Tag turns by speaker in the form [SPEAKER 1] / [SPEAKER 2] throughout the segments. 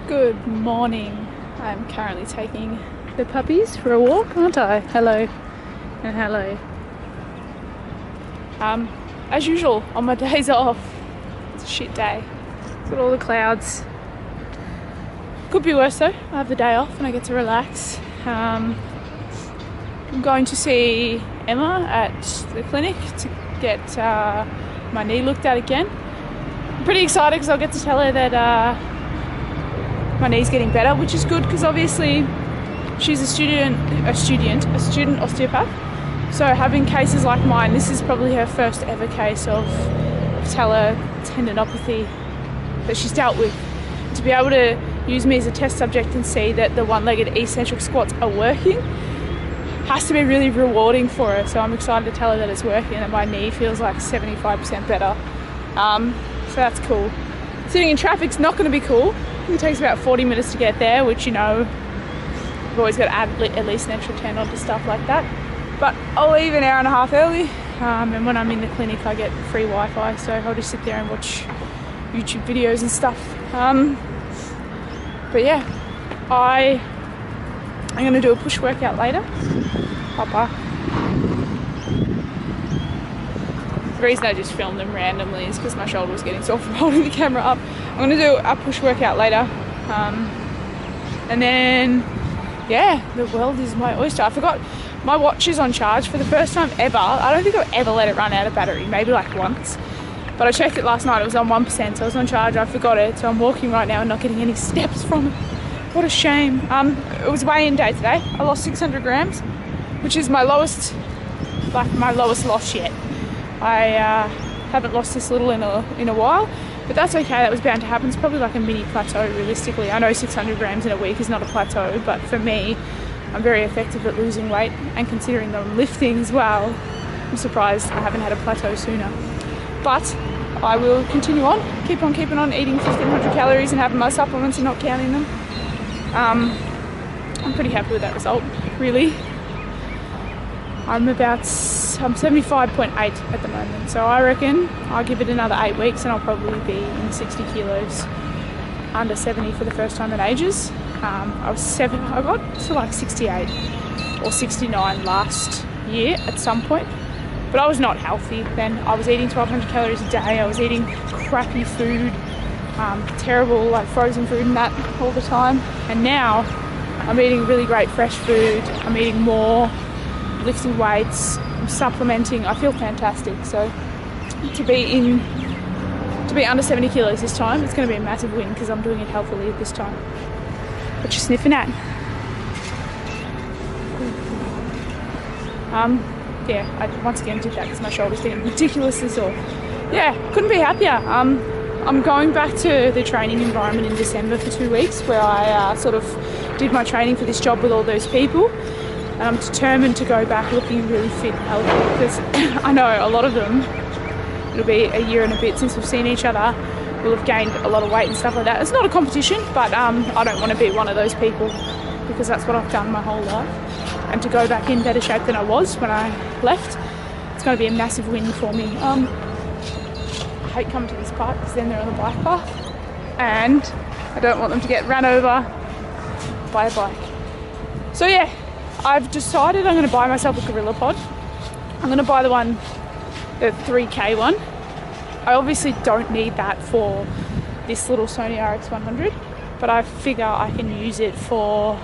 [SPEAKER 1] Good morning. I'm currently taking the puppies for a walk, aren't I? Hello and hello. As usual, on my days off, it's a shit day. It's got all the clouds. Could be worse though. I have the day off and I get to relax. I'm going to see Emma at the clinic to get my knee looked at again. I'm pretty excited because I'll get to tell her that my knee's getting better, which is good because obviously she's a student osteopath. So having cases like mine, this is probably her first ever case of patellar tendinopathy that she's dealt with. To be able to use me as a test subject and see that the one-legged eccentric squats are working has to be really rewarding for her. So I'm excited to tell her that it's working and that my knee feels like 75% better. So that's cool. Sitting in traffic's not going to be cool. It takes about 40 minutes to get there, which, you know, I've always got to add at least an extra 10 onto stuff like that. But I'll leave an hour and a half early, and when I'm in the clinic I get free Wi-Fi, so I'll just sit there and watch YouTube videos and stuff. But yeah, I'm going to do a push workout later. Papa. The reason I just filmed them randomly is because my shoulder was getting sore from holding the camera up. I'm going to do a push workout later. And then, yeah, the world is my oyster. I forgot my watch is on charge for the first time ever. I don't think I've ever let it run out of battery, maybe like once. But I checked it last night, it was on 1%, so it was on charge, I forgot it. So I'm walking right now and not getting any steps from it. What a shame. It was weigh-in day today. I lost 600 grams, which is my lowest loss yet. I haven't lost this little in a while, but that's okay. That was bound to happen. It's probably like a mini plateau realistically. I know 600 grams in a week is not a plateau, but for me, I'm very effective at losing weight, and considering that I'm lifting as well, I'm surprised I haven't had a plateau sooner. But I will continue on, keep on keeping on eating 1500 calories and having my supplements and not counting them. I'm pretty happy with that result, really. I'm 75.8 at the moment, so I reckon I'll give it another 8 weeks and I'll probably be in 60 kilos, under 70 for the first time in ages. I got to like 68 or 69 last year at some point, but I was not healthy then. I was eating 1200 calories a day, I was eating crappy food, terrible like frozen food and that all the time, and now I'm eating really great fresh food, I'm eating more, lifting weights, I'm supplementing, I feel fantastic. So to be under 70 kilos this time, it's going to be a massive win because I'm doing it healthily at this time. What you sniffing at? Yeah, I once again did that because my shoulder's getting ridiculously sore. Yeah, couldn't be happier. I'm going back to the training environment in December for 2 weeks where I sort of did my training for this job with all those people. And I'm determined to go back looking really fit and healthy because I know a lot of them, it'll be a year and a bit since we've seen each other, will have gained a lot of weight and stuff like that. It's not a competition, but I don't want to be one of those people because that's what I've done my whole life. And to go back in better shape than I was when I left, it's going to be a massive win for me. I hate coming to this park because then they're on the bike path and I don't want them to get ran over by a bike. So yeah, I've decided I'm going to buy myself a GorillaPod. I'm going to buy the 3K one. I obviously don't need that for this little Sony RX100, but I figure I can use it for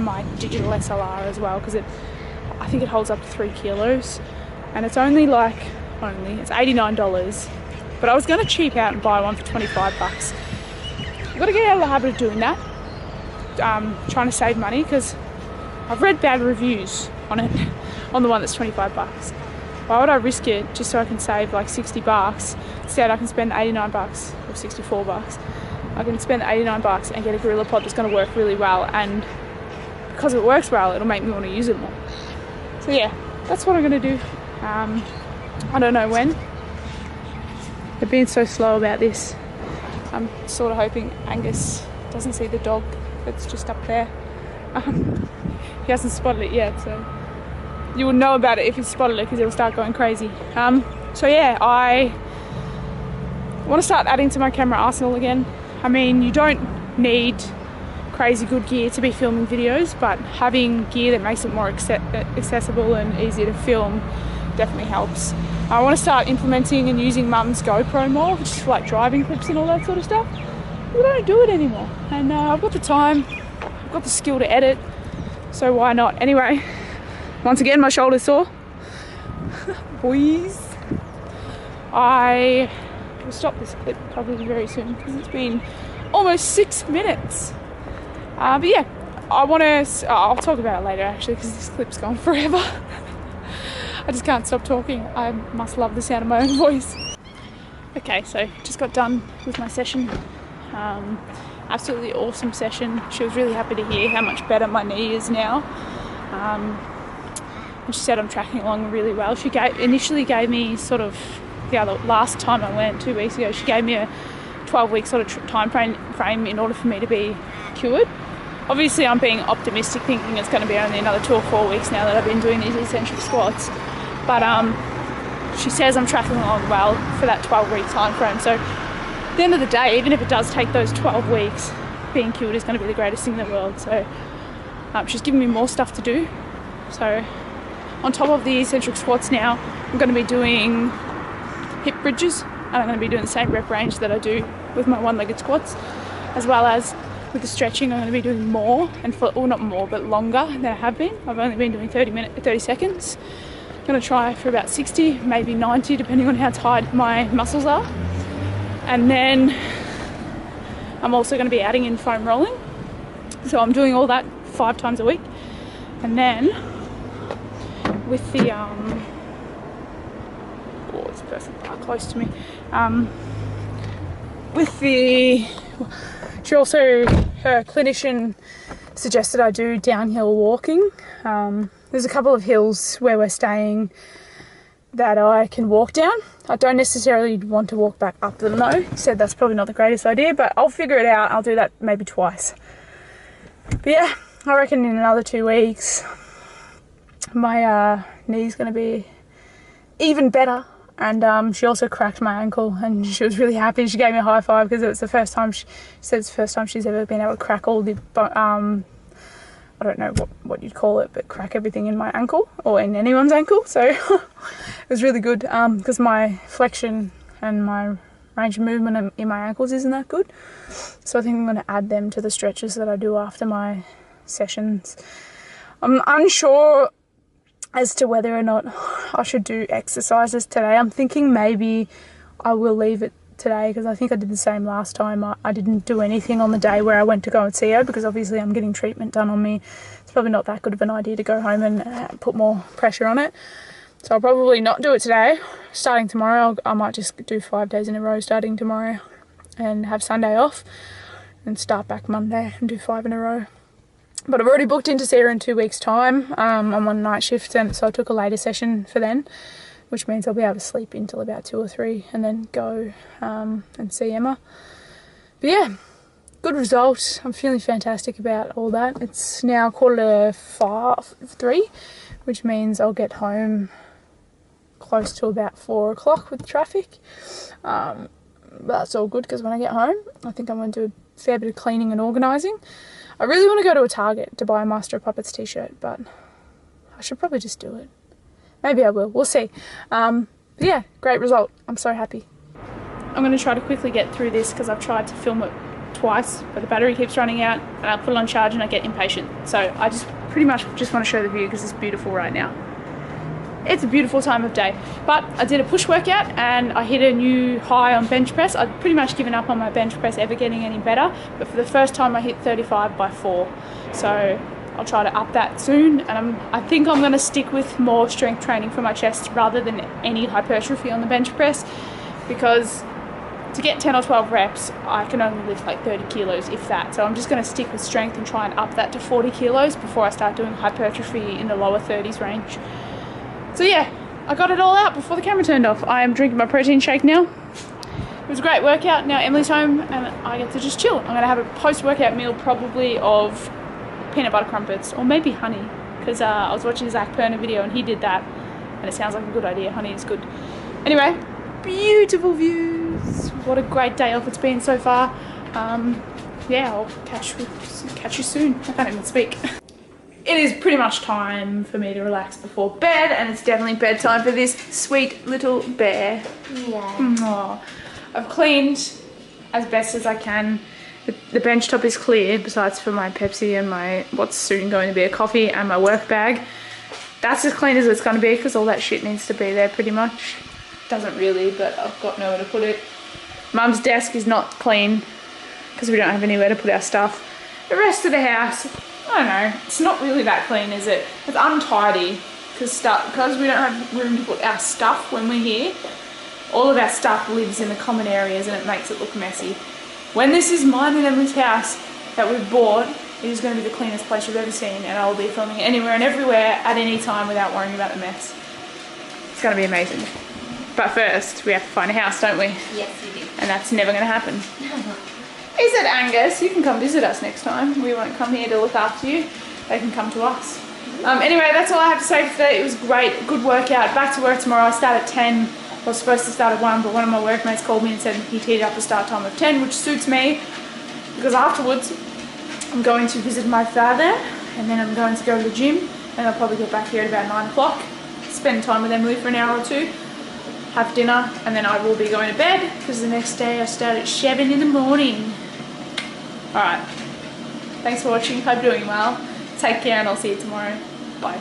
[SPEAKER 1] my digital SLR as well because I think it holds up to 3 kilos and it's only it's $89, but I was going to cheap out and buy one for 25 bucks. I've got to get out of the habit of doing that, trying to save money because I've read bad reviews on it, on the one that's 25 bucks. Why would I risk it just so I can save like 60 bucks? Instead I can spend 89 bucks or 64 bucks. I can spend 89 bucks and get a GorillaPod that's going to work really well, and because it works well, it'll make me want to use it more. So yeah, that's what I'm going to do. I don't know when. They're being so slow about this. I'm sort of hoping Angus doesn't see the dog that's just up there. He hasn't spotted it yet, so you will know about it if he's spotted it because it'll start going crazy. So yeah, I want to start adding to my camera arsenal again. I mean, you don't need crazy good gear to be filming videos, but having gear that makes it more accessible and easier to film definitely helps. I want to start implementing and using Mum's GoPro more, just for like driving clips and all that sort of stuff. I don't do it anymore, and I've got the time, I've got the skill to edit, so why not? Anyway, once again my shoulder's sore. Boys, I will stop this clip probably very soon because it's been almost 6 minutes. But yeah, I'll talk about it later actually because this clip's gone forever. I just can't stop talking. I must love the sound of my own voice. Okay, so just got done with my session. Absolutely awesome session. She was really happy to hear how much better my knee is now. And she said I'm tracking along really well. She initially gave me sort of, last time I went 2 weeks ago, she gave me a 12-week sort of time frame in order for me to be cured. Obviously I'm being optimistic, thinking it's going to be only another 2 or 4 weeks now that I've been doing these eccentric squats. But she says I'm tracking along well for that 12-week time frame. So at the end of the day, even if it does take those 12 weeks, being cured is going to be the greatest thing in the world. So she's giving me more stuff to do. So on top of the eccentric squats now, I'm going to be doing hip bridges, and I'm going to be doing the same rep range that I do with my one-legged squats, as well as with the stretching. I'm going to be doing more, not more, but longer than I have been. I've only been doing 30 seconds. I'm going to try for about 60, maybe 90, depending on how tired my muscles are. And then I'm also going to be adding in foam rolling. So I'm doing all that 5 times a week. And then with the this person's close to me. Her clinician suggested I do downhill walking. There's a couple of hills where we're staying that I can walk down. I don't necessarily want to walk back up them though. He said that's probably not the greatest idea, but I'll figure it out. I'll do that maybe twice. But yeah, I reckon in another 2 weeks my knee's going to be even better. And she also cracked my ankle, and she was really happy. She gave me a high five because it was the first time, she said it's the first time she's ever been able to crack all the, I don't know what you'd call it, but crack everything in my ankle or in anyone's ankle. So it was really good because my flexion and my range of movement in my ankles isn't that good. So I think I'm going to add them to the stretches that I do after my sessions. I'm unsure as to whether or not I should do exercises today. I'm thinking maybe I will leave it today because I think I did the same last time. I didn't do anything on the day where I went to go and see her because obviously I'm getting treatment done on me. It's probably not that good of an idea to go home and put more pressure on it. So I'll probably not do it today. Starting tomorrow, I might just do 5 days in a row starting tomorrow and have Sunday off and start back Monday and do 5 in a row. But I've already booked in to see her in 2 weeks' time. I'm on night shift, and so I took a later session for then, which means I'll be able to sleep until about 2 or 3 and then go and see Emma. But yeah, good result. I'm feeling fantastic about all that. It's now 3:45, which means I'll get home close to about 4 o'clock with traffic. But that's all good because when I get home, I think I'm going to do a fair bit of cleaning and organising. I really want to go to a Target to buy a Master of Puppets t-shirt, but I should probably just do it. Maybe I will. We'll see. But yeah, great result. I'm so happy. I'm going to try to quickly get through this because I've tried to film it twice, but the battery keeps running out and I put it on charge and I get impatient. So I just pretty much just want to show the view because it's beautiful right now. It's a beautiful time of day. But I did a push workout and I hit a new high on bench press. I'd pretty much given up on my bench press ever getting any better, but for the first time I hit 35 by 4. So I'll try to up that soon, and I think I'm going to stick with more strength training for my chest rather than any hypertrophy on the bench press, because to get 10 or 12 reps I can only lift like 30 kilos if that. So I'm just going to stick with strength and try and up that to 40 kilos before I start doing hypertrophy in the lower 30s range. So yeah, I got it all out before the camera turned off. I am drinking my protein shake now. It was a great workout. Now Emily's home and I get to just chill. I'm going to have a post-workout meal probably of peanut butter crumpets or maybe honey, because I was watching a Zach Perner video and he did that and it sounds like a good idea. Honey is good. Anyway, beautiful views. What a great day off it's been so far. yeah, I'll catch you soon. I can't even speak. It is pretty much time for me to relax before bed, and it's definitely bedtime for this sweet little bear.
[SPEAKER 2] Yeah.
[SPEAKER 1] Aww. I've cleaned as best as I can. The bench top is clear, besides for my Pepsi and my what's soon going to be a coffee and my work bag. That's as clean as it's going to be because all that shit needs to be there pretty much. Doesn't really, but I've got nowhere to put it. Mum's desk is not clean because we don't have anywhere to put our stuff. The rest of the house, I don't know, it's not really that clean, is it? It's untidy because we don't have room to put our stuff when we're here. All of our stuff lives in the common areas and it makes it look messy. When this is mine and Emily's house that we've bought, it is going to be the cleanest place you've ever seen, and I'll be filming anywhere and everywhere at any time without worrying about the mess. It's going to be amazing. But first, we have to find a house, don't we?
[SPEAKER 2] Yes, we do.
[SPEAKER 1] And that's never going to happen. Is it, Angus? You can come visit us next time. We won't come here to look after you. They can come to us. Anyway, that's all I have to say for today. It was great. Good workout. Back to work tomorrow. I start at 10. I was supposed to start at 1, but one of my workmates called me and said he teed up a start time of 10, which suits me because afterwards I'm going to visit my father, and then I'm going to go to the gym, and I'll probably get back here at about 9 o'clock, spend time with Emily for an hour or two, have dinner, and then I will be going to bed because the next day I start at 7 in the morning. Alright, thanks for watching. Hope you're doing well. Take care and I'll see you tomorrow. Bye.